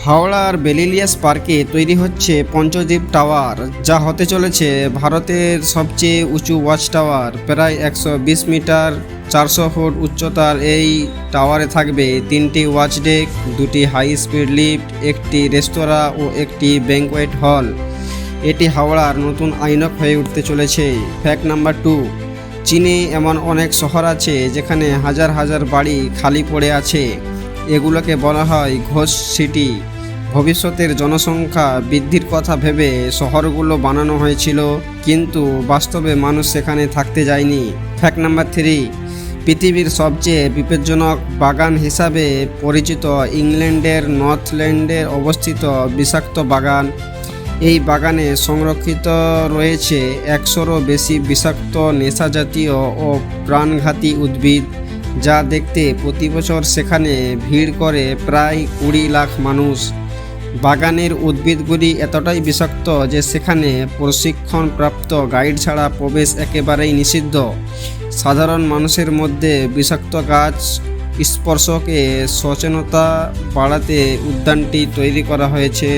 হাওড়ার বেলিলিয়াস পার্কে তৈরি হচ্ছে পঞ্চদ্বীপ টাওয়ার, যা হতে চলেছে ভারতের সবচেয়ে উঁচু ওয়াচ টাওয়ার। প্রায় 120 মিটার 400 ফুট উচ্চতার এই টাওয়ারে থাকবে 3টি ওয়াচ ডেক, 2টি হাই স্পিড লিফট, একটি রেস্তোরাঁ ও একটি ব্যাংকোয়েট হল। এটি হাওড়ার নতুন আইনক হয়ে উঠতে চলেছে। ফ্যাক্ট নাম্বার 2, চীনে এমন অনেক শহর আছে যেখানে হাজার হাজার বাড়ি খালি পড়ে আছে। এগুলোকে বলা হয় ঘোস্ট সিটি। ভবিষ্যতের জনসংখ্যা বৃদ্ধির কথা ভেবে শহরগুলো বানানো হয়েছিল, কিন্তু বাস্তবে মানুষ সেখানে থাকতে যায়নি। ফ্যাক্ট নাম্বার 3, পৃথিবীর সবচেয়ে বিপজ্জনক বাগান হিসাবে পরিচিত ইংল্যান্ডের নর্থল্যান্ডে অবস্থিত বিষাক্ত বাগান। এই বাগানে সংরক্ষিত রয়েছে 100-রও বেশি বিষাক্ত নেশাজাতীয় ও প্রাণঘাতী উদ্ভিদ, যা দেখতে প্রতি বছর সেখানে ভিড় করে প্রায় 20 লাখ মানুষ। বাগানের উদ্ভিদগুলি এতটাই বিষাক্ত যে সেখানে প্রশিক্ষণপ্রাপ্ত গাইড ছাড়া প্রবেশ একেবারেই নিষিদ্ধ। সাধারণ মানুষের মধ্যে বিষাক্ত গাছ স্পর্শকে সচেতনতা বাড়াতে উদ্যানটি তৈরি করা হয়েছে।